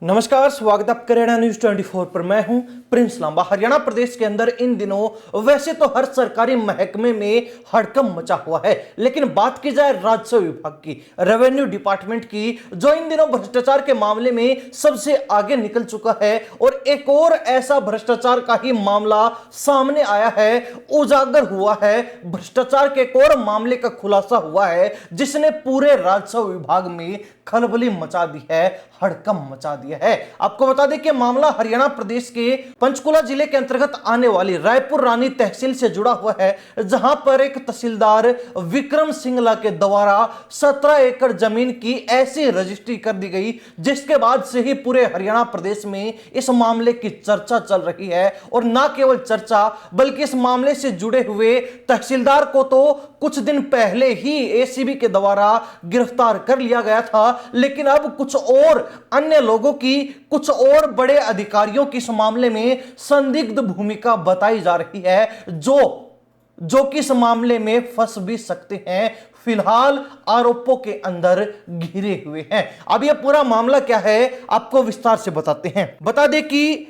नमस्कार, स्वागत आप हरियाणा न्यूज 24 पर। मैं हूं प्रिंस लांबा। हरियाणा प्रदेश के अंदर इन दिनों वैसे तो हर सरकारी महकमे में हड़कंप मचा हुआ है, लेकिन बात की जाए राजस्व विभाग की, रेवेन्यू डिपार्टमेंट की, जो इन दिनों भ्रष्टाचार के मामले में सबसे आगे निकल चुका है। और एक और ऐसा भ्रष्टाचार का ही मामला सामने आया है, उजागर हुआ है। भ्रष्टाचार के एक और मामले का खुलासा हुआ है जिसने पूरे राजस्व विभाग में खलबली मचा दी है, हड़कंप मचा दिया है। आपको बता दें कि मामला हरियाणा प्रदेश के पंचकुला जिले के अंतर्गत आने वाली रायपुर रानी तहसील से जुड़ा हुआ है, जहां पर एक तहसीलदार विक्रम सिंगला के द्वारा 17 एकड़ जमीन की ऐसी रजिस्ट्री कर दी गई, जिसके बाद से ही पूरे हरियाणा प्रदेश में इस मामले की चर्चा चल रही है। और ना केवल चर्चा, बल्कि इस मामले से जुड़े हुए तहसीलदार को तो कुछ दिन पहले ही एसीबी के द्वारा गिरफ्तार कर लिया गया था, लेकिन अब कुछ और अन्य लोगों की, कुछ और बड़े अधिकारियों की इस मामले में संदिग्ध भूमिका बताई जा रही है, जो कि इस मामले में फंस भी सकते हैं। फिलहाल आरोपों के अंदर घिरे हुए हैं। अब यह पूरा मामला क्या है, आपको विस्तार से बताते हैं। बता दें कि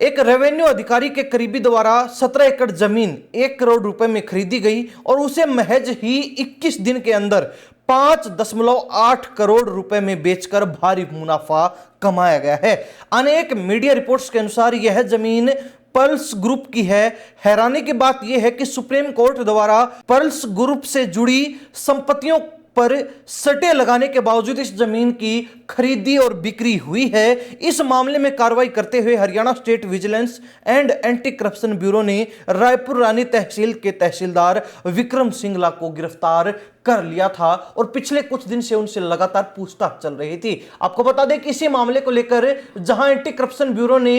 एक रेवेन्यू अधिकारी के करीबी द्वारा 17 एकड़ जमीन 1 करोड़ रुपए में खरीदी गई और उसे महज ही 21 दिन के अंदर 5.8 करोड़ रुपए में बेचकर भारी मुनाफा कमाया गया है। अनेक मीडिया रिपोर्ट्स के अनुसार यह जमीन पर्ल्स ग्रुप की है। हैरानी की बात यह है कि सुप्रीम कोर्ट द्वारा पर्ल्स ग्रुप से जुड़ी संपत्तियों पर सटे लगाने के बावजूद इस जमीन की खरीदी और बिक्री हुई है। इस मामले में कार्रवाई करते हुए Haryana state vigilance and anti corruption bureau ने रायपुर रानी तहसील के तहसीलदार विक्रम सिंगला को गिरफ्तार कर लिया था और पिछले कुछ दिन से उनसे लगातार पूछताछ चल रही थी। आपको बता दें कि इसी मामले को लेकर जहां एंटी करप्शन ब्यूरो ने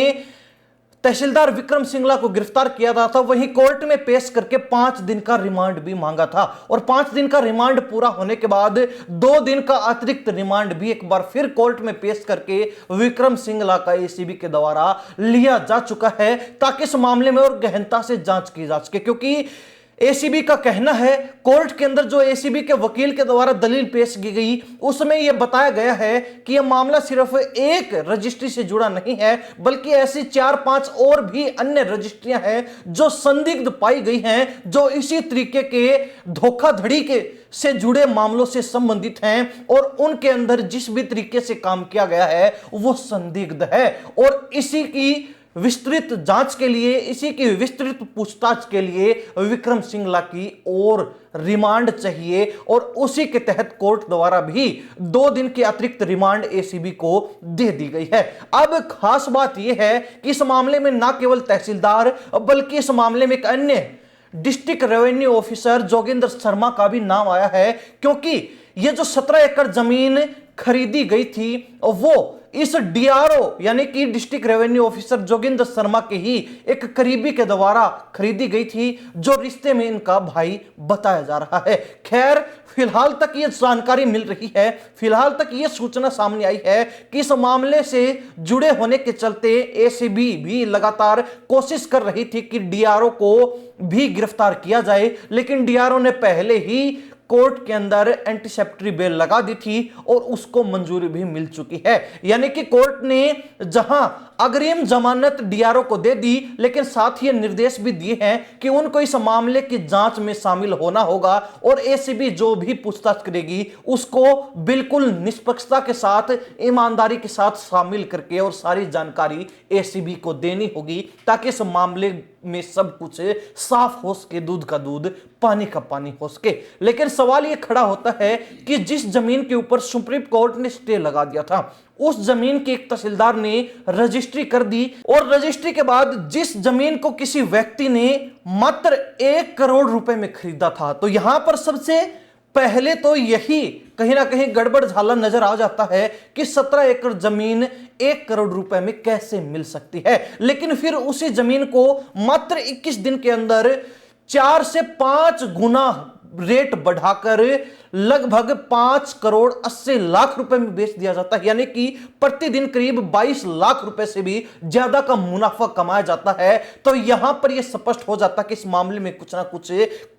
तहसीलदार विक्रम सिंगला को गिरफ्तार किया था, वहीं कोर्ट में पेश करके 5 दिन का रिमांड भी मांगा था। और 5 दिन का रिमांड पूरा होने के बाद 2 दिन का अतिरिक्त रिमांड भी एक बार फिर कोर्ट में पेश करके विक्रम सिंगला का एसीबी के द्वारा लिया जा चुका है, ताकि इस मामले में और गहनता से जांच की जा सके। क्योंकि एसीबी का कहना है, कोर्ट के अंदर जो एसीबी के वकील के द्वारा दलील पेश की गई, उसमें यह बताया गया है कि यह मामला सिर्फ एक रजिस्ट्री से जुड़ा नहीं है, बल्कि ऐसी 4-5 और भी अन्य रजिस्ट्रियां हैं जो संदिग्ध पाई गई हैं, जो इसी तरीके के धोखाधड़ी के से जुड़े मामलों से संबंधित हैं और उनके अंदर जिस भी तरीके से काम किया गया है वो संदिग्ध है। और इसी की विस्तृत जांच के लिए, इसी की विस्तृत पूछताछ के लिए विक्रम सिंगला की और रिमांड चाहिए और उसी के तहत कोर्ट द्वारा भी 2 दिन की अतिरिक्त रिमांड एसीबी को दे दी गई है। अब खास बात यह है कि इस मामले में ना केवल तहसीलदार, बल्कि इस मामले में एक अन्य district revenue officer Joginder Sharma का भी नाम आया है, क्योंकि यह जो 17 एकड़ जमीन खरीदी गई थी वो इस डीआरओ यानी कि district revenue officer Joginder Sharma के ही एक करीबी के द्वारा खरीदी गई थी, जो रिश्ते में इनका भाई बताया जा रहा है। खैर, फिलहाल तक यह जानकारी मिल रही है, फिलहाल तक यह सूचना सामने आई है कि इस मामले से जुड़े होने के चलते एसीबी भी लगातार कोशिश कर रही थी कि डीआरओ को भी गिरफ्तार किया जाए, लेकिन डीआरओ ने पहले ही कोर्ट के अंदर एंटीसेप्टरी बेल लगा दी थी और उसको मंजूरी भी मिल चुकी है। यानी कि कोर्ट ने जहां अग्रिम जमानत डीआरओ को दे दी, लेकिन साथ ही निर्देश भी दिए हैं कि उनको इस मामले की जांच में शामिल होना होगा और एसीबी जो भी पूछताछ करेगी उसको बिल्कुल निष्पक्षता के साथ, ईमानदारी के साथ शामिल करके और सारी जानकारी एसीबी को देनी होगी, ताकि इस मामले में सब कुछ साफ हो सके, दूध का दूध, पानी का पानी हो सके। लेकिन सवाल यह खड़ा होता है कि जिस जमीन के ऊपर सुप्रीम कोर्ट ने स्टे लगा दिया था, उस जमीन के एक तहसीलदार ने रजिस्ट्री कर दी और रजिस्ट्री के बाद जिस जमीन को किसी व्यक्ति ने मात्र 1 करोड़ रुपए में खरीदा था, तो यहां पर सबसे पहले तो यही कहीं ना कहीं गड़बड़ झाला नजर आ जाता है कि 17 एकड़ जमीन 1 करोड़ रुपए में कैसे मिल सकती है। लेकिन फिर उसी जमीन को मात्र 21 दिन के अंदर 4 से 5 गुना रेट बढ़ाकर लगभग 5 करोड़ 80 लाख रुपए में बेच दिया जाता है, यानी कि प्रतिदिन करीब 22 लाख रुपए से भी ज्यादा का मुनाफा कमाया जाता है। तो यहां पर यह स्पष्ट हो जाता है कि इस मामले में कुछ ना कुछ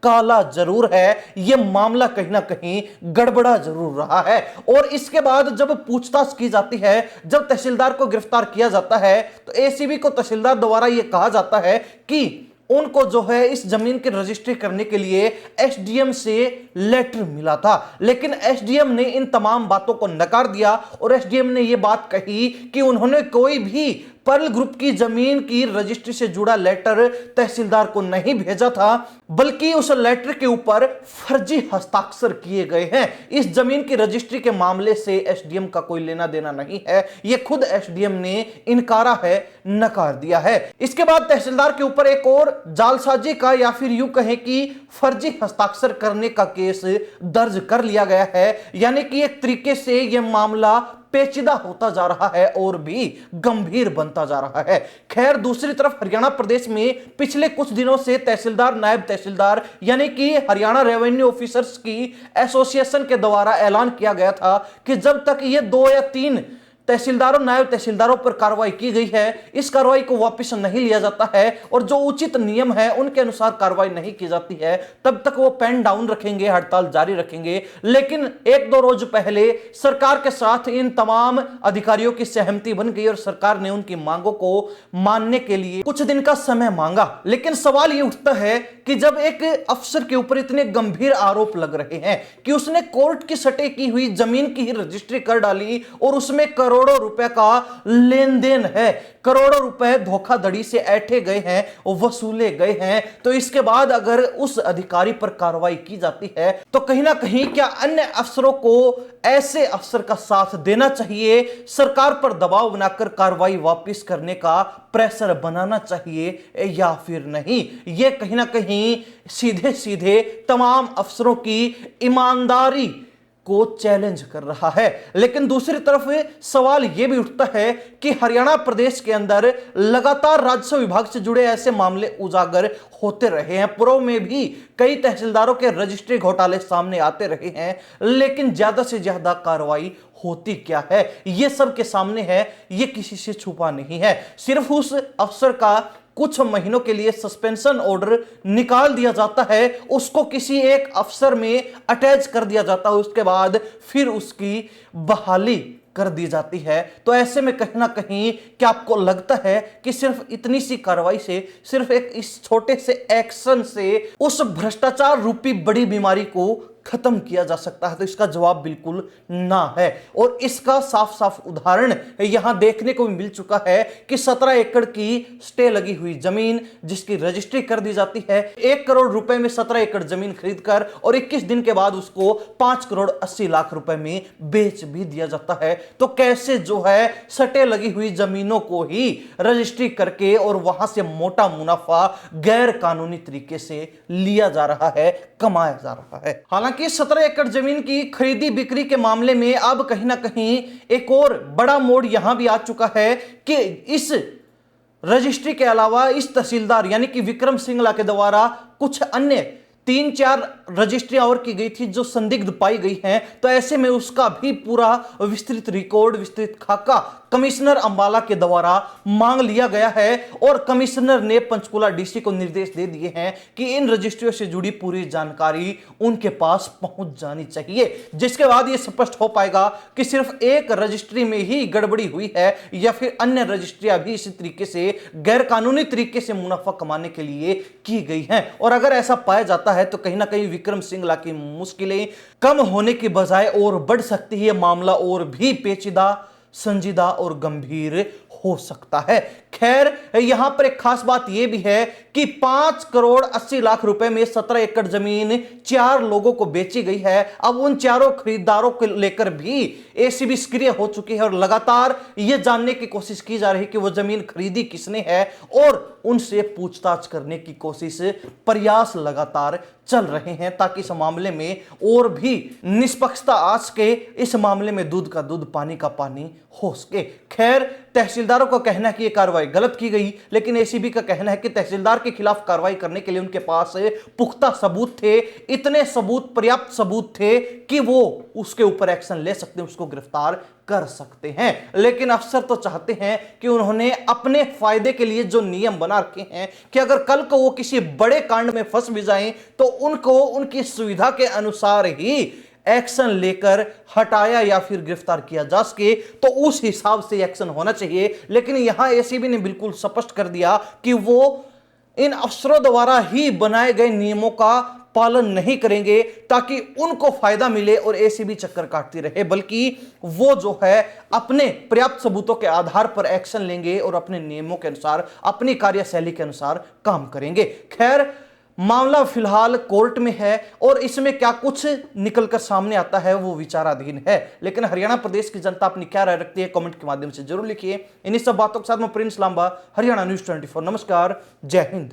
काला जरूर है, यह मामला कहीं ना कहीं गड़बड़ा जरूर रहा है। और इसके बाद जब पूछताछ की जाती है, जब तहसीलदार को गिरफ्तार किया जाता है, तो एसीबी को तहसीलदार द्वारा यह कहा जाता है कि उनको जो है इस जमीन की रजिस्ट्री करने के लिए एसडीएम से लेटर मिला था, लेकिन एसडीएम ने इन तमाम बातों को नकार दिया और एसडीएम ने यह बात कही कि उन्होंने कोई भी पर्ल ग्रुप की जमीन की रजिस्ट्री से जुड़ा लेटर तहसीलदार को नहीं भेजा था, बल्कि उस लेटर के ऊपर फर्जी हस्ताक्षर किए गए हैं। इस जमीन की रजिस्ट्री के मामले से एसडीएम का कोई लेना देना नहीं है, यह खुद एसडीएम ने इनकारा है, नकार दिया है। इसके बाद तहसीलदार के ऊपर एक और जालसाजी का या फिर यूं कहें कि फर्जी हस्ताक्षर करने का केस दर्ज कर लिया गया है, यानी कि एक तरीके से यह मामला पेचीदा होता जा रहा है और भी गंभीर बनता जा रहा है। खैर, दूसरी तरफ हरियाणा प्रदेश में पिछले कुछ दिनों से तहसीलदार, नायब तहसीलदार यानी कि हरियाणा रेवेन्यू ऑफिसर्स की एसोसिएशन के द्वारा ऐलान किया गया था कि जब तक ये 2 या 3 तहसीलदारों, नायब तहसीलदारों पर कार्रवाई की गई है, इस कार्रवाई को वापस नहीं लिया जाता है और जो उचित नियम है उनके अनुसार कार्रवाई नहीं की जाती है, तब तक वो पेन डाउन रखेंगे, हड़ताल जारी रखेंगे। लेकिन 1-2 रोज पहले सरकार के साथ इन तमाम अधिकारियों की सहमति बन गई और सरकार ने उनकी मांगों को मानने के लिए कुछ दिन का समय मांगा। लेकिन सवाल ये उठता है कि जब एक अफसर के ऊपर इतने गंभीर आरोप लग रहे हैं कि उसने कोर्ट की सटे की हुई जमीन की ही रजिस्ट्री कर डाली और उसमें करोड़ों रुपए का लेन देन है, करोड़ों रुपए धोखाधड़ी से ऐंठे गए हैं, वसूले गए हैं, तो इसके बाद अगर उस अधिकारी पर कार्रवाई की जाती है तो कहीं ना कहीं क्या अन्य अफसरों को ऐसे अफसर का साथ देना चाहिए, सरकार पर दबाव बनाकर कार्रवाई वापस करने का प्रेशर बनाना चाहिए या फिर नहीं? यह कहीं ना कहीं सीधे सीधे तमाम अफसरों की ईमानदारी को चैलेंज कर रहा है। लेकिन दूसरी तरफ सवाल यह भी उठता है कि हरियाणा प्रदेश के अंदर लगातार राजस्व विभाग से जुड़े ऐसे मामले उजागर होते रहे हैं। पूर्व में भी कई तहसीलदारों के रजिस्ट्री घोटाले सामने आते रहे हैं, लेकिन ज्यादा से ज्यादा कार्रवाई होती क्या है यह सबके सामने है, यह किसी से छुपा नहीं है। सिर्फ उस अफसर का कुछ महीनों के लिए सस्पेंशन ऑर्डर निकाल दिया जाता है, उसको किसी एक अफसर में अटैच कर दिया जाता है, उसके बाद फिर उसकी बहाली कर दी जाती है। तो ऐसे में कहीं ना कहीं क्या आपको लगता है कि सिर्फ इतनी सी कार्रवाई से, सिर्फ एक इस छोटे से एक्शन से उस भ्रष्टाचार रूपी बड़ी बीमारी को खत्म किया जा सकता है? तो इसका जवाब बिल्कुल ना है। और इसका साफ साफ उदाहरण यहां देखने को मिल चुका है कि 17 एकड़ की स्टे लगी हुई जमीन जिसकी रजिस्ट्री कर दी जाती है, 1 करोड़ रुपए में 17 एकड़ जमीन खरीदकर और 21 दिन के बाद उसको 5 करोड़ 80 लाख रुपए में बेच भी दिया जाता है। तो कैसे जो है सटे लगी हुई जमीनों को ही रजिस्ट्री करके और वहां से मोटा मुनाफा गैर कानूनी तरीके से लिया जा रहा है, कमाया जा रहा है। हालांकि 17 एकड़ जमीन की खरीदी बिक्री के मामले में अब कहीं ना कहीं एक और बड़ा मोड़ यहां भी आ चुका है कि इस रजिस्ट्री के अलावा इस तहसीलदार यानी कि विक्रम सिंगला के द्वारा कुछ अन्य 3-4 रजिस्ट्रियां और की गई थी जो संदिग्ध पाई गई हैं। तो ऐसे में उसका भी पूरा विस्तृत रिकॉर्ड, विस्तृत खाका कमिश्नर अंबाला के द्वारा मांग लिया गया है और कमिश्नर ने पंचकुला डीसी को निर्देश दे दिए हैं कि इन रजिस्ट्रियों से जुड़ी पूरी जानकारी उनके पास पहुंच जानी चाहिए, जिसके बाद यह स्पष्ट हो पाएगा कि सिर्फ एक रजिस्ट्री में ही गड़बड़ी हुई है या फिर अन्य रजिस्ट्रियां भी इसी तरीके से गैर कानूनी तरीके से मुनाफा कमाने के लिए की गई हैं। और अगर ऐसा पाया जाता है तो कहीं ना कहीं विक्रम सिंगला की मुश्किलें कम होने की बजाय और बढ़ सकती है, मामला और भी पेचीदा, संजीदा और गंभीर हो सकता है। खैर, यहां पर एक खास बात यह भी है कि 5 करोड़ 80 लाख रुपए में 17 एकड़ जमीन 4 लोगों को बेची गई है। अब उन चारों खरीदारों को लेकर भी एसीबी सक्रिय हो चुकी है और लगातार यह जानने की कोशिश की जा रही है कि वो जमीन खरीदी किसने है और उनसे पूछताछ करने की कोशिश, प्रयास लगातार चल रहे हैं ताकि इस मामले में और भी निष्पक्षता आ सके, इस मामले में दूध का दूध पानी का पानी हो सके। खैर, तहसीलदारों का कहना है कि यह कार्रवाई गलत की गई, लेकिन एसीबी का कहना है कि तहसीलदार के खिलाफ कार्रवाई करने के लिए उनके पास पुख्ता सबूत थे, इतने सबूत, पर्याप्त सबूत थे कि वो उसके ऊपर एक्शन ले सकते हैं, उसको गिरफ्तार कर सकते हैं। लेकिन अफसर तो चाहते हैं कि उन्होंने अपने फायदे के लिए जो नियम बना रखे हैं कि अगर कल को वो किसी बड़े कांड में फंस भी जाएं तो उनको उनकी सुविधा के अनुसार ही एक्शन लेकर हटाया या फिर गिरफ्तार किया जा सके, तो उस हिसाब से एक्शन होना चाहिए। लेकिन यहां एसीबी ने बिल्कुल स्पष्ट कर दिया कि वो इन अफसरों द्वारा ही बनाए गए नियमों का पालन नहीं करेंगे ताकि उनको फायदा मिले और एसीबी चक्कर काटती रहे, बल्कि वो जो है अपने पर्याप्त सबूतों के आधार पर एक्शन लेंगे और अपने नियमों के अनुसार, अपनी कार्यशैली के अनुसार काम करेंगे। खैर, मामला फिलहाल कोर्ट में है और इसमें क्या कुछ निकलकर सामने आता है वो विचाराधीन है। लेकिन हरियाणा प्रदेश की जनता अपनी क्या राय रखती है कमेंट के माध्यम से जरूर लिखिए। इन्हीं सब बातों के साथ मैं प्रिंस लांबा, हरियाणा न्यूज़ 24। नमस्कार, जय हिंद।